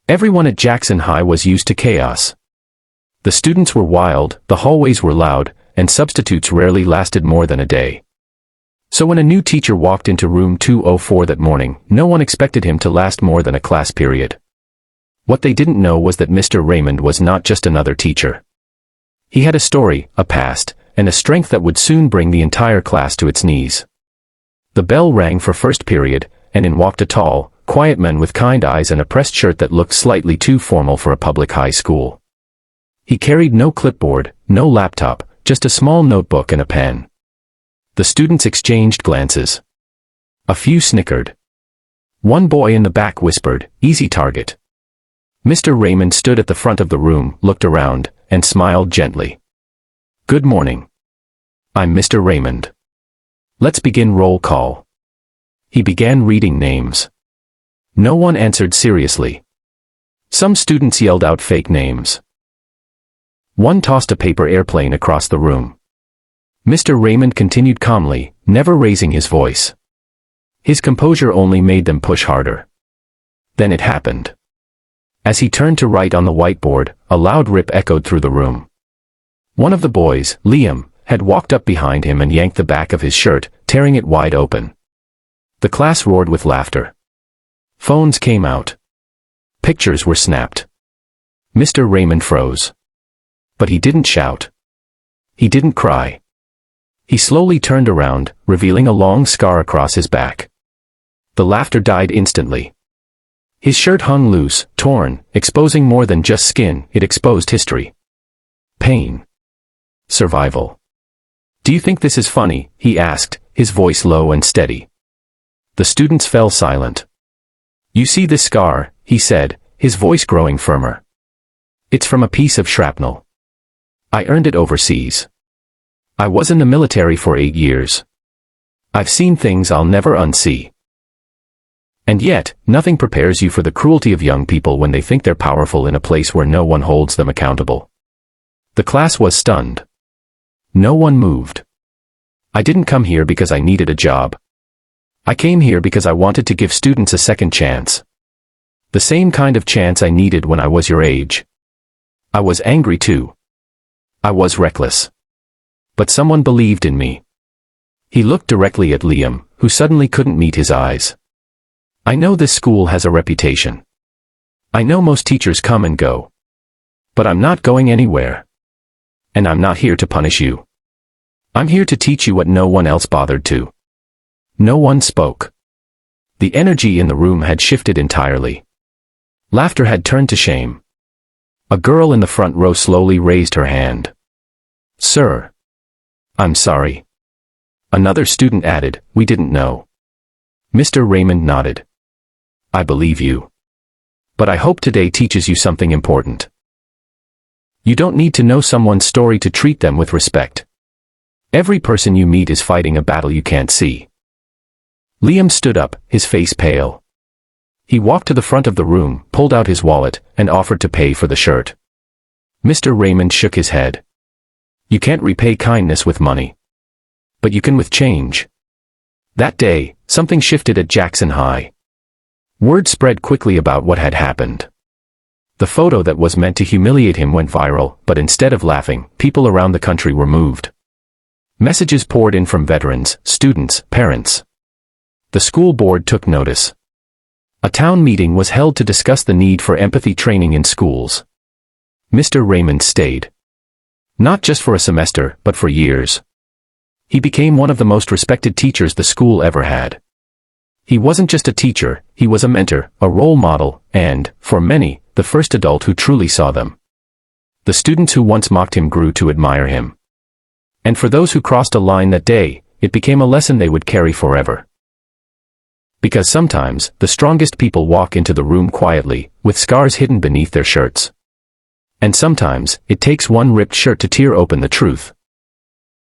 Everyone at Jackson High was used to chaos. The students were wild, the hallways were loud, and substitutes rarely lasted more than a day. So when a new teacher walked into room 204 that morning, no one expected him to last more than a class period. What they didn't know was that Mr. Raymond was not just another teacher. He had a story, a past, and a strength that would soon bring the entire class to its knees. The bell rang for first period, and in walked a tall, quiet man with kind eyes and a pressed shirt that looked slightly too formal for a public high school. He carried no clipboard, no laptop, just a small notebook and a pen. The students exchanged glances. A few snickered. One boy in the back whispered, "Easy target." Mr. Raymond stood at the front of the room, looked around, and smiled gently. "Good morning. I'm Mr. Raymond. Let's begin roll call." He began reading names. No one answered seriously. Some students yelled out fake names. One tossed a paper airplane across the room. Mr. Raymond continued calmly, never raising his voice. His composure only made them push harder. Then it happened. As he turned to write on the whiteboard, a loud rip echoed through the room. One of the boys, Liam, had walked up behind him and yanked the back of his shirt, tearing it wide open. The class roared with laughter. Phones came out. Pictures were snapped. Mr. Raymond froze. But he didn't shout. He didn't cry. He slowly turned around, revealing a long scar across his back. The laughter died instantly. His shirt hung loose, torn, exposing more than just skin, it exposed history. Pain. Survival. "Do you think this is funny?" he asked, his voice low and steady. The students fell silent. "You see this scar," he said, his voice growing firmer. "It's from a piece of shrapnel. I earned it overseas. I was in the military for 8 years. I've seen things I'll never unsee. And yet, nothing prepares you for the cruelty of young people when they think they're powerful in a place where no one holds them accountable." The class was stunned. No one moved. "I didn't come here because I needed a job. I came here because I wanted to give students a second chance. The same kind of chance I needed when I was your age. I was angry too. I was reckless. But someone believed in me." He looked directly at Liam, who suddenly couldn't meet his eyes. "I know this school has a reputation. I know most teachers come and go. But I'm not going anywhere. And I'm not here to punish you. I'm here to teach you what no one else bothered to." No one spoke. The energy in the room had shifted entirely. Laughter had turned to shame. A girl in the front row slowly raised her hand. "Sir. I'm sorry." Another student added, "We didn't know." Mr. Raymond nodded. "I believe you. But I hope today teaches you something important. You don't need to know someone's story to treat them with respect. Every person you meet is fighting a battle you can't see." Liam stood up, his face pale. He walked to the front of the room, pulled out his wallet, and offered to pay for the shirt. Mr. Raymond shook his head. "You can't repay kindness with money. But you can with change." That day, something shifted at Jackson High. Word spread quickly about what had happened. The photo that was meant to humiliate him went viral, but instead of laughing, people around the country were moved. Messages poured in from veterans, students, parents. The school board took notice. A town meeting was held to discuss the need for empathy training in schools. Mr. Raymond stayed. Not just for a semester, but for years. He became one of the most respected teachers the school ever had. He wasn't just a teacher, he was a mentor, a role model, and, for many, the first adult who truly saw them. The students who once mocked him grew to admire him. And for those who crossed a line that day, it became a lesson they would carry forever. Because sometimes, the strongest people walk into the room quietly, with scars hidden beneath their shirts. And sometimes, it takes one ripped shirt to tear open the truth.